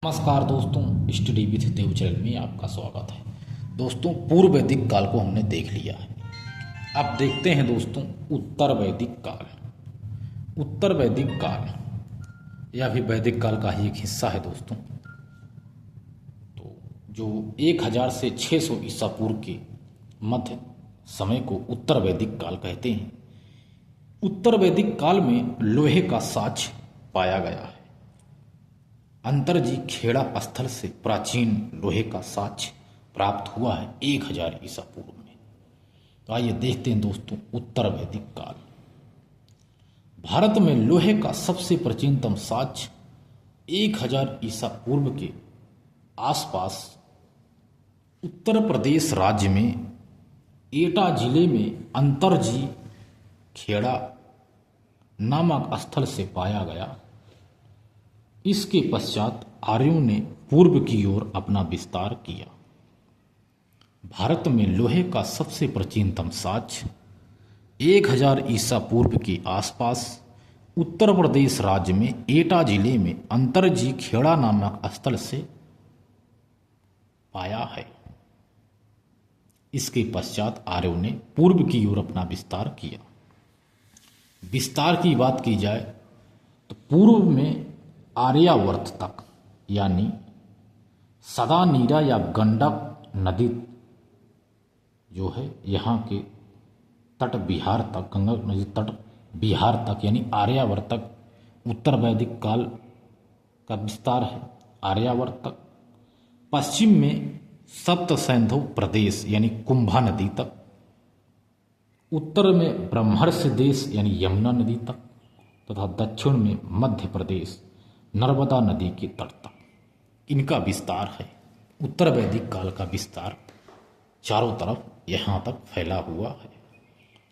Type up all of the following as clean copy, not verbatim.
नमस्कार दोस्तों, study with Dev channel में आपका स्वागत है। दोस्तों, पूर्व वैदिक काल को हमने देख लिया है। अब देखते हैं दोस्तों उत्तर वैदिक काल। उत्तर वैदिक काल यह भी वैदिक काल का ही एक हिस्सा है दोस्तों। तो जो 1000 से 600 ईसा पूर्व के मध्य समय को उत्तर वैदिक काल कहते हैं। उत्तर वैदिक काल में लोहे का साक्ष्य पाया गया है। अंतरजी खेड़ा स्थल से प्राचीन लोहे का साक्ष्य प्राप्त हुआ है 1000 ईसा पूर्व में। तो आइए देखते हैं दोस्तों उत्तर वैदिक काल। भारत में लोहे का सबसे प्राचीनतम साक्ष्य 1000 ईसा पूर्व के आसपास उत्तर प्रदेश राज्य में एटा जिले में अंतरजी खेड़ा नामक स्थल से पाया गया। इसके पश्चात आर्यों ने पूर्व की ओर अपना विस्तार किया। भारत में लोहे का सबसे प्राचीनतम साक्ष्य 1000 ईसा पूर्व के आसपास उत्तर प्रदेश राज्य में एटा जिले में अंतरजी खेड़ा नामक स्थल से पाया है। इसके पश्चात आर्यों ने पूर्व की ओर अपना विस्तार किया। विस्तार की बात की जाए तो पूर्व में आर्यावर्त तक यानी सदा नीरा या गंडक नदी जो है यहाँ के तट बिहार तक, गंगा नदी तट बिहार तक यानी आर्यावर्त तक उत्तर वैदिक काल का विस्तार है। आर्यावर्त तक पश्चिम में सप्त सैंधव प्रदेश यानी कुंभा नदी तक, उत्तर में ब्रह्मर्ष देश यानी यमुना नदी तक तथा दक्षिण में मध्य प्रदेश नर्मदा नदी के तट तक इनका विस्तार है। उत्तर वैदिक काल का विस्तार चारों तरफ यहाँ तक फैला हुआ है।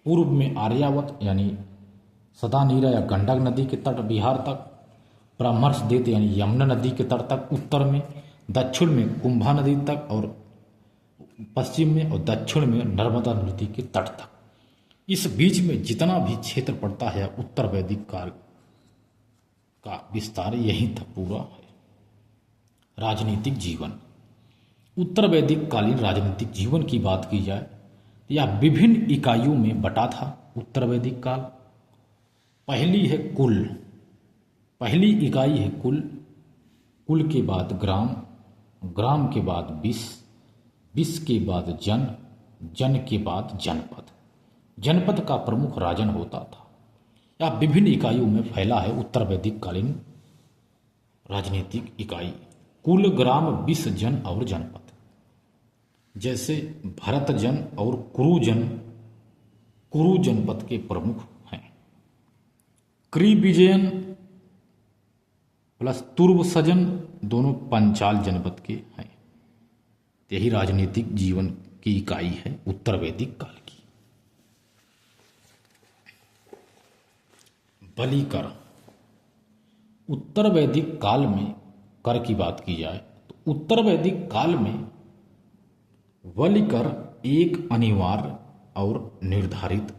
पूर्व में आर्यावत यानी सदानीरा या गंडक नदी के तट बिहार तक, ब्रह्मर्ष देश यानी यमुना नदी के तट तक उत्तर में, दक्षिण में कुंभा नदी तक और पश्चिम में और दक्षिण में नर्मदा नदी के तट तक। इस बीच में जितना भी क्षेत्र पड़ता है उत्तर वैदिक काल का विस्तार यहीं तक पूरा है। राजनीतिक जीवन। उत्तर वैदिक कालीन राजनीतिक जीवन की बात की जाए तो यह विभिन्न इकाइयों में बटा था। उत्तर वैदिक काल पहली है कुल, पहली इकाई है कुल, कुल के बाद ग्राम, ग्राम के बाद विष, विष के बाद जन, जन के बाद जनपद, जनपद का प्रमुख राजन होता था। यह विभिन्न इकाइयों में फैला है उत्तर वैदिक कालीन राजनीतिक इकाई। कुल, ग्राम, विष, जन और जनपद। जैसे भरत जन और कुरु जनपद के प्रमुख हैं। क्री विजयन प्लस तुर्वसजन दोनों पंचाल जनपद के हैं। यही राजनीतिक जीवन की इकाई है उत्तर वैदिक काल की। बलिकर। उत्तर वैदिक काल में कर की बात की जाए तो उत्तर वैदिक काल में बलिकर एक अनिवार्य और निर्धारित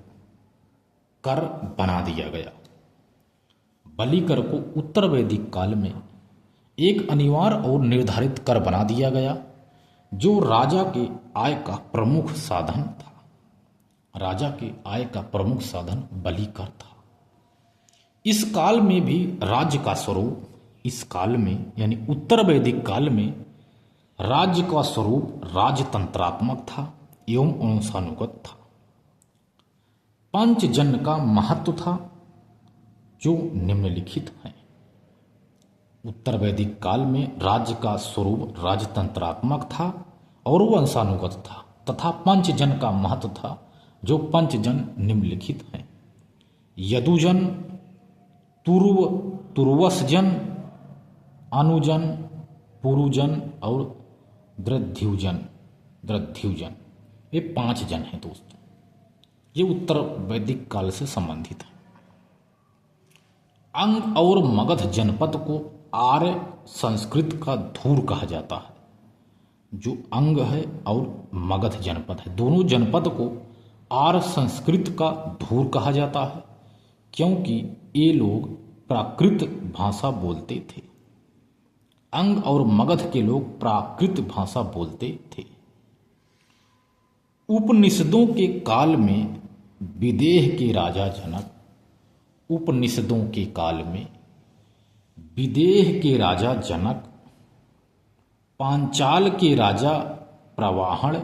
कर बना दिया गया। बलिकर को उत्तर वैदिक काल में एक अनिवार्य और निर्धारित कर बना दिया गया जो राजा के आय का प्रमुख साधन था। राजा के आय का प्रमुख साधन बलिकर था। इस काल में भी राज्य का स्वरूप, इस काल में यानी उत्तर वैदिक काल में राज्य का स्वरूप राजतंत्रात्मक था एवं अंशानुगत था। पंचजन का महत्व था जो निम्नलिखित है। उत्तर वैदिक काल में राज्य का स्वरूप राजतंत्रात्मक था और वंशानुगत था तथा पंचजन का महत्व था जो पंचजन निम्नलिखित हैं। यदुजन, तुर्वसजन, अनुजन, पुरुजन और दृद्युजन, ये 5 जन हैं दोस्तों। ये उत्तर वैदिक काल से संबंधित है। अंग और मगध जनपद को आर्य संस्कृत का धूर कहा जाता है। जो अंग है और मगध जनपद है, दोनों जनपद को आर्य संस्कृत का धूर कहा जाता है क्योंकि ये लोग प्राकृत भाषा बोलते थे। अंग और मगध के लोग प्राकृत भाषा बोलते थे। उपनिषदों के काल में विदेह के राजा जनक, उपनिषदों के काल में विदेह के राजा जनक, पांचाल के राजा प्रवाहण,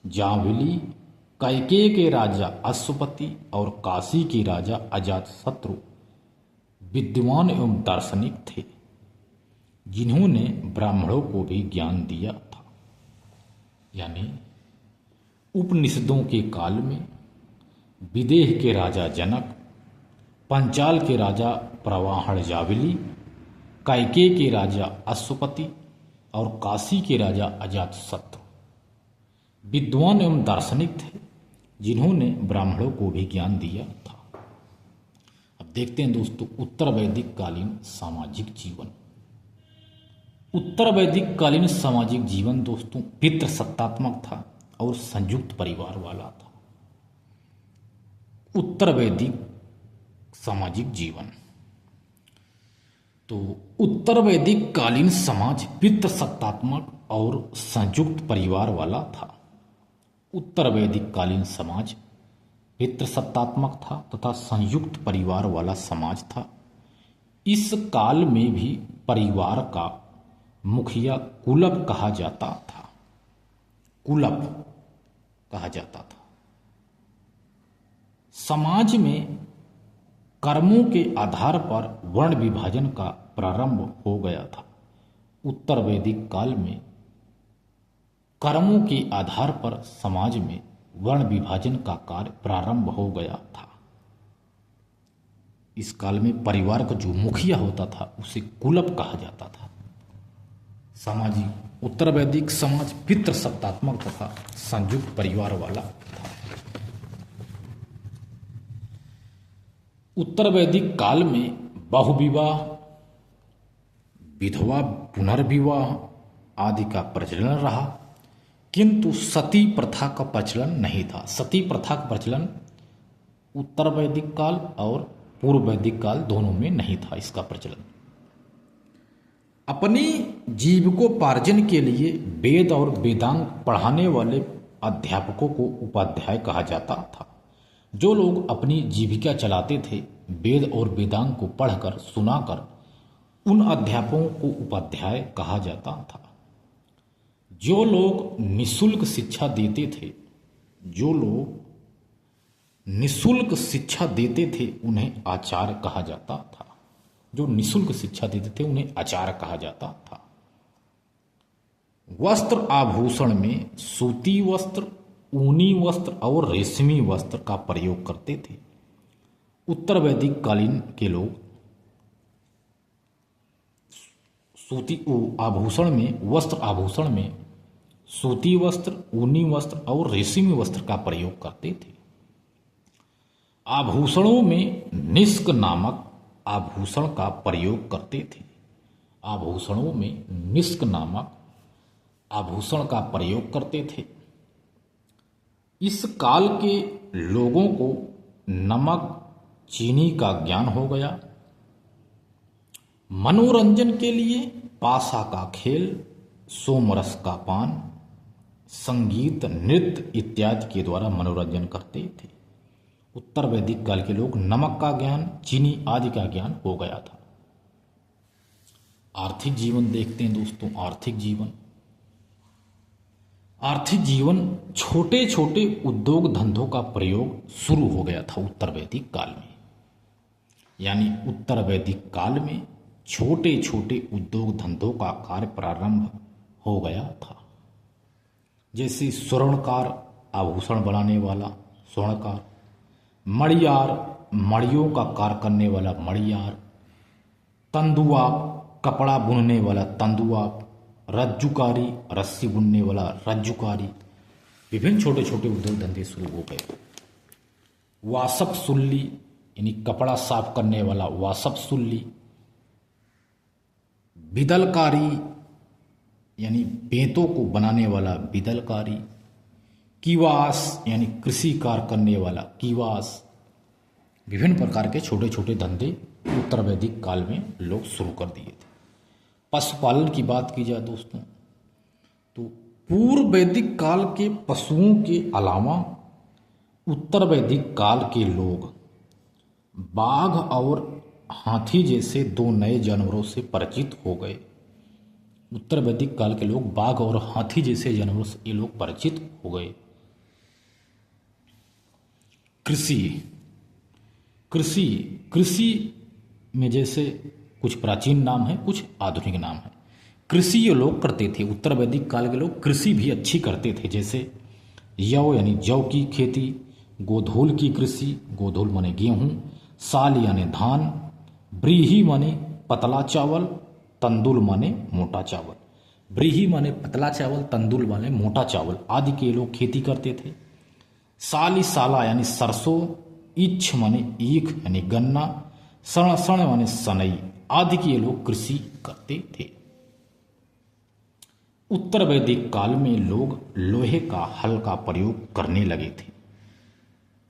जांवली, कैकेय के राजा अश्वपति और काशी के राजा अजातशत्रु विद्वान एवं दार्शनिक थे, जिन्होंने ब्राह्मणों को भी ज्ञान दिया था। यानी उपनिषदों के काल में विदेह के राजा जनक, पंचाल के राजा प्रवाहण जावली, कैकेय के राजा अश्वपति और काशी के राजा अजातशत्रु विद्वान एवं दार्शनिक थे, जिन्होंने ब्राह्मणों को भी ज्ञान दिया था। अब देखते हैं दोस्तों उत्तर वैदिक कालीन सामाजिक जीवन। उत्तर वैदिक कालीन सामाजिक जीवन दोस्तों पितृसत्तात्मक था और संयुक्त परिवार वाला था। उत्तर वैदिक सामाजिक जीवन, तो उत्तर वैदिक कालीन समाज पितृसत्तात्मक और संयुक्त परिवार वाला था। उत्तर वैदिक कालीन समाज पितृसत्तात्मक था तथा संयुक्त परिवार वाला समाज था। इस काल में भी परिवार का मुखिया कुलप कहा जाता था, कुलप कहा जाता था। समाज में कर्मों के आधार पर वर्ण विभाजन का प्रारंभ हो गया था। उत्तर वैदिक काल में कर्मों के आधार पर समाज में वर्ण विभाजन का कार्य प्रारंभ हो गया था। इस काल में परिवार का जो मुखिया होता था उसे कुलप कहा जाता था। सामाजिक उत्तर वैदिक समाज पितृसत्तात्मक तथा संयुक्त परिवार वाला था। उत्तर वैदिक काल में बहुविवाह, विधवा पुनर्विवाह आदि का प्रचलन रहा, किंतु सती प्रथा का प्रचलन नहीं था। सती प्रथा का प्रचलन उत्तर वैदिक काल और पूर्व वैदिक काल दोनों में नहीं था इसका प्रचलन। अपनी जीविकोपार्जन के लिए वेद और वेदांग पढ़ाने वाले अध्यापकों को उपाध्याय कहा जाता था। जो लोग अपनी जीविका चलाते थे वेद और वेदांग को पढ़कर सुनाकर, उन अध्यापकों को उपाध्याय कहा जाता था। जो लोग निःशुल्क शिक्षा देते थे, जो लोग निःशुल्क शिक्षा देते थे उन्हें आचार्य कहा जाता था। जो निःशुल्क शिक्षा देते थे उन्हें आचार्य कहा जाता था। वस्त्र आभूषण में सूती वस्त्र, ऊनी वस्त्र और रेशमी वस्त्र का प्रयोग करते थे। उत्तर वैदिक कालीन के लोग सूती आभूषण में, वस्त्र आभूषण में सूती वस्त्र, ऊनी वस्त्र और रेशमी वस्त्र का प्रयोग करते थे। आभूषणों में निष्क नामक आभूषण का प्रयोग करते थे। आभूषणों में निष्क नामक आभूषण का प्रयोग करते थे। इस काल के लोगों को नमक, चीनी का ज्ञान हो गया। मनोरंजन के लिए पासा का खेल, सोमरस का पान, संगीत, नृत्य इत्यादि के द्वारा मनोरंजन करते थे। उत्तर वैदिक काल के लोग नमक का ज्ञान, चीनी आदि का ज्ञान हो गया था। आर्थिक जीवन देखते हैं दोस्तों। आर्थिक जीवन, आर्थिक जीवन छोटे छोटे उद्योग धंधों का प्रयोग शुरू हो गया था उत्तर वैदिक काल में। यानी उत्तर वैदिक काल में छोटे छोटे उद्योग धंधों का कार्य प्रारंभ हो गया था। जैसे स्वर्णकार, आभूषण बनाने वाला स्वर्णकार, मड़ियार, मड़ियों का कार्य करने वाला मड़ियार, तंदुआ, कपड़ा बुनने वाला तंदुआ, रज्जुकारी, रस्सी बुनने वाला रज्जुकारी, विभिन्न छोटे छोटे उद्योग धंधे शुरू हो गए। वासप सुल्ली यानी कपड़ा साफ करने वाला वासप सुल्ली, बिदलकारी यानी बेंतों को बनाने वाला बिदलकारी, कीवास यानी कृषि कार्य करने वाला कीवास, विभिन्न प्रकार के छोटे छोटे धंधे उत्तर वैदिक काल में लोग शुरू कर दिए थे। पशुपालन की बात की जाए दोस्तों, तो पूर्व वैदिक काल के पशुओं के अलावा उत्तर वैदिक काल के लोग बाघ और हाथी जैसे दो नए जानवरों से परिचित हो गए। उत्तर वैदिक काल के लोग बाघ और हाथी जैसे जानवरों से ये लोग परिचित हो गए। कृषि कृषि कृषि में जैसे कुछ प्राचीन नाम है, कुछ आधुनिक नाम है। कृषि ये लोग करते थे, उत्तर वैदिक काल के लोग कृषि भी अच्छी करते थे, जैसे यव यानी जौ की खेती, गोधूल की कृषि, गोधूल माने गेहूं, साल यानी धान, व्रीहि माने पतला चावल, तंदुल माने मोटा चावल। व्रीहि माने पतला चावल, तंदुल माने मोटा चावल आदि के लोग खेती करते थे। साली साला यानी सरसों, इच्छ माने ईख यानी गन्ना, सण सण माने सनई आदि की ये लोग कृषि करते थे। उत्तर वैदिक काल में लोग लोहे का हल का प्रयोग करने लगे थे।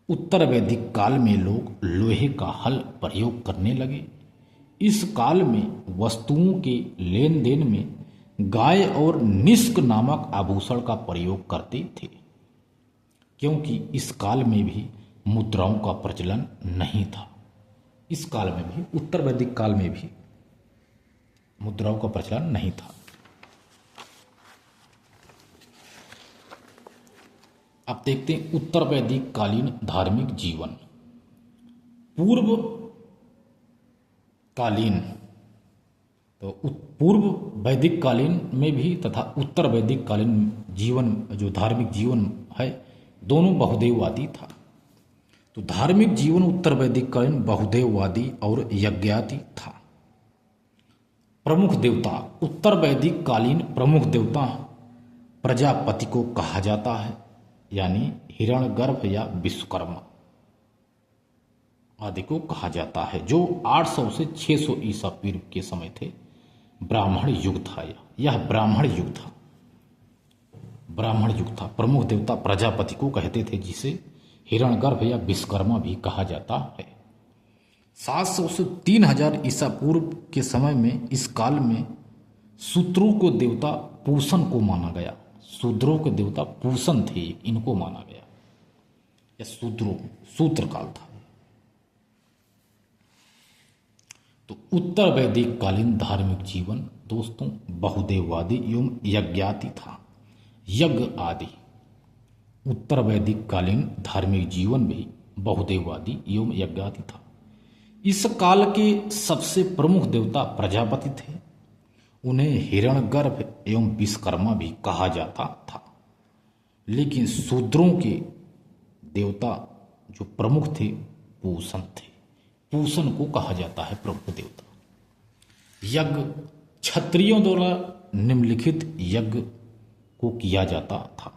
उत्तर वैदिक काल में लोग लोहे का हल प्रयोग करने लगे। इस काल में वस्तुओं के लेन देन में गाय और निष्क नामक आभूषण का प्रयोग करते थे, क्योंकि इस काल में भी मुद्राओं का प्रचलन नहीं था। इस काल में भी, उत्तर वैदिक काल में भी मुद्राओं का प्रचलन नहीं था। अब देखते हैं उत्तर वैदिक कालीन धार्मिक जीवन। पूर्व कालीन, तो पूर्व वैदिक कालीन में भी तथा उत्तर वैदिक कालीन जीवन, जो धार्मिक जीवन है, दोनों बहुदेववादी था। तो धार्मिक जीवन उत्तर वैदिक कालीन बहुदेववादी और यज्ञाति था। प्रमुख देवता, उत्तर वैदिक कालीन प्रमुख देवता प्रजापति को कहा जाता है, यानी हिरण्यगर्भ या विश्वकर्मा आदि को कहा जाता है, जो 800 से 600 ईसा पूर्व के समय थे। ब्राह्मण युग था, यह ब्राह्मण युग था, ब्राह्मण युग था। प्रमुख देवता प्रजापति को कहते थे, जिसे हिरण्यगर्भ या विश्वकर्मा भी कहा जाता है। 700 से 3000 ईसा पूर्व के समय में, इस काल में शूद्रों को देवता पूषण को माना गया। शूद्रों के देवता पूषण थे, इनको माना गया। यह शूद्र काल था। तो उत्तर वैदिक कालीन धार्मिक जीवन दोस्तों बहुदेववादी एवं यज्ञाति था। यज्ञ आदि उत्तर वैदिक कालीन धार्मिक जीवन भी बहुदेववादी एवं यज्ञाति था। इस काल के सबसे प्रमुख देवता प्रजापति थे। उन्हें हिरण्यगर्भ एवं विश्वकर्मा भी कहा जाता था। लेकिन शूद्रों के देवता जो प्रमुख थे पूषण थे। पूषण को कहा जाता है प्रमुख देवता। यज्ञ क्षत्रियों द्वारा निम्नलिखित यज्ञ को किया जाता था।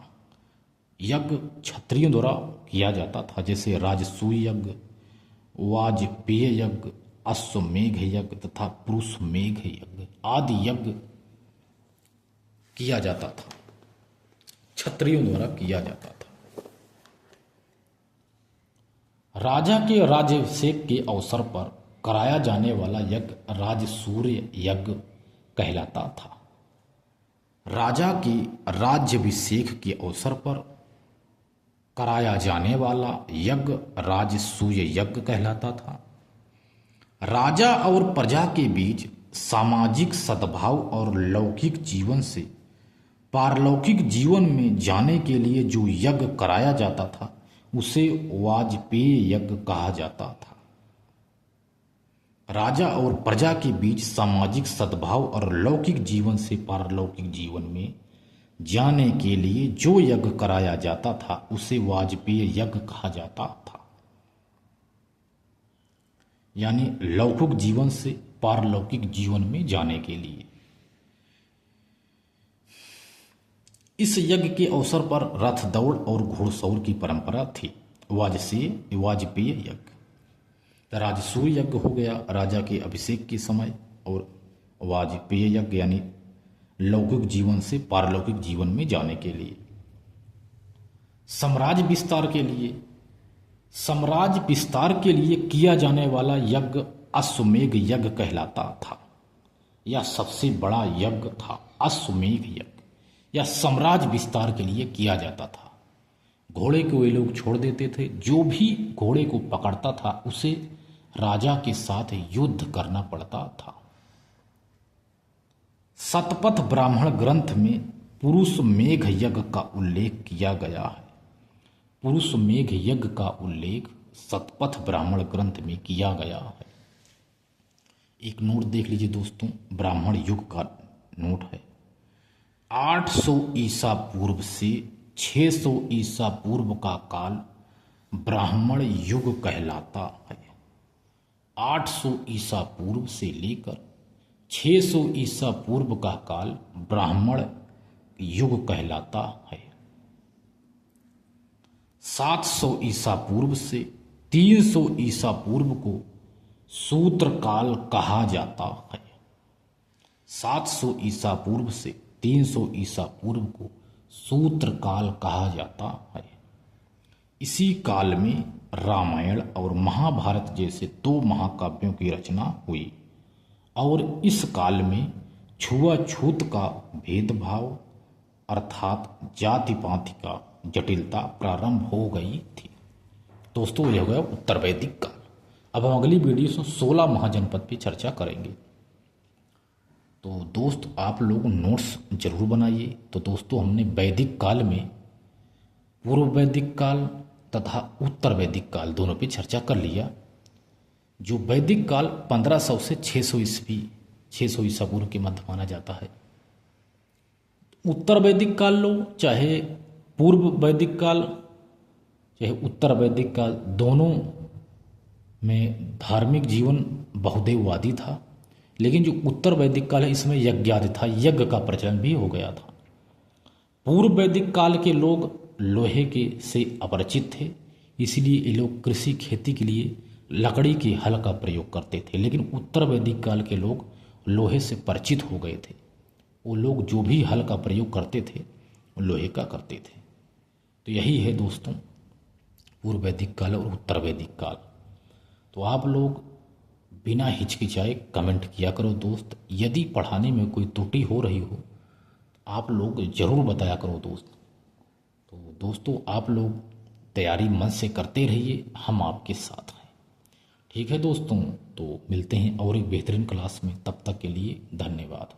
यज्ञ क्षत्रियों द्वारा किया जाता था, जैसे राजसूय यज्ञ, वाजपेय यज्ञ, अश्वमेघ यज्ञ तथा पुरुषमेघ यज्ञ आदि यज्ञ किया जाता था, क्षत्रियों द्वारा किया जाता था। राजा के राज्याभिषेक के अवसर पर कराया जाने वाला यज्ञ राजसूय यज्ञ कहलाता था। राजा के राज्याभिषेक के अवसर पर कराया जाने वाला यज्ञ राजसूय यज्ञ कहलाता था। राजा और प्रजा के बीच सामाजिक सद्भाव और लौकिक जीवन से पारलौकिक जीवन में जाने के लिए जो यज्ञ कराया जाता था, उसे वाजपेय यज्ञ कहा जाता था। राजा और प्रजा के बीच सामाजिक सद्भाव और लौकिक जीवन से पारलौकिक जीवन में जाने के लिए जो यज्ञ कराया जाता था, उसे वाजपेय यज्ञ कहा जाता था। यानी लौकिक जीवन से पारलौकिक जीवन में जाने के लिए। इस यज्ञ के अवसर पर रथ दौड़ और घोड़सौर की परंपरा थी। वाजपेय यज्ञ, राजसूय यज्ञ हो गया राजा के अभिषेक के समय, और वाजपेय यज्ञ यानी लौकिक जीवन से पारलौकिक जीवन में जाने के लिए। साम्राज्य विस्तार के लिए किया जाने वाला यज्ञ अश्वमेघ यज्ञ कहलाता था। या सबसे बड़ा यज्ञ था अश्वमेध यज्ञ, या साम्राज्य विस्तार के लिए किया जाता था। घोड़े को वे लोग छोड़ देते थे, जो भी घोड़े को पकड़ता था उसे राजा के साथ युद्ध करना पड़ता था। शतपथ ब्राह्मण ग्रंथ में पुरुष मेघ यज्ञ का उल्लेख किया गया है। पुरुष मेघ यज्ञ का उल्लेख शतपथ ब्राह्मण ग्रंथ में किया गया है। एक नोट देख लीजिए दोस्तों, ब्राह्मण युग का नोट है। 800 ईसा पूर्व से 600 ईसा पूर्व का काल ब्राह्मण युग कहलाता है। 800 ईसा पूर्व से लेकर 600 ईसा पूर्व का काल ब्राह्मण युग कहलाता है। 700 ईसा पूर्व से 300 ईसा पूर्व को सूत्र काल कहा जाता है। 700 ईसा पूर्व से 300 ईसा पूर्व को सूत्र काल कहा जाता है। इसी काल में रामायण और महाभारत जैसे 2 महाकाव्यों की रचना हुई और इस काल में छुआछूत का भेदभाव अर्थात जाति पाति का जटिलता प्रारंभ हो गई थी। दोस्तों यह हो गया उत्तर वैदिक काल। अब हम अगली वीडियो में 16 महाजनपद पे चर्चा करेंगे। तो दोस्त आप लोग नोट्स जरूर बनाइए। तो दोस्तों हमने वैदिक काल में पूर्व वैदिक काल तथा उत्तर वैदिक काल दोनों पे चर्चा कर लिया। जो वैदिक काल 1500 से 600 ईस्वी 600 ईसा पूर्व के मध्य माना जाता है। उत्तर वैदिक काल लो चाहे पूर्व वैदिक काल चाहे उत्तर वैदिक काल, दोनों में धार्मिक जीवन बहुदेववादी था। लेकिन जो उत्तर वैदिक काल है इसमें यज्ञादि था, यज्ञ का प्रचलन भी हो गया था। पूर्व वैदिक काल के लोग लोहे के से अपरिचित थे, इसलिए ये लोग कृषि खेती के लिए लकड़ी के हल का प्रयोग करते थे। लेकिन उत्तर वैदिक काल के लोग लोहे से परिचित हो गए थे। वो लोग जो भी हल का प्रयोग करते थे वो लोहे का करते थे। तो यही है दोस्तों पूर्व वैदिक काल और उत्तर वैदिक काल। तो आप लोग बिना हिचकिचाए कमेंट किया करो दोस्त। यदि पढ़ाने में कोई त्रुटि हो रही हो आप लोग ज़रूर बताया करो दोस्त। तो दोस्तों आप लोग तैयारी मन से करते रहिए, हम आपके साथ हैं। ठीक है दोस्तों, तो मिलते हैं और एक बेहतरीन क्लास में। तब तक के लिए धन्यवाद।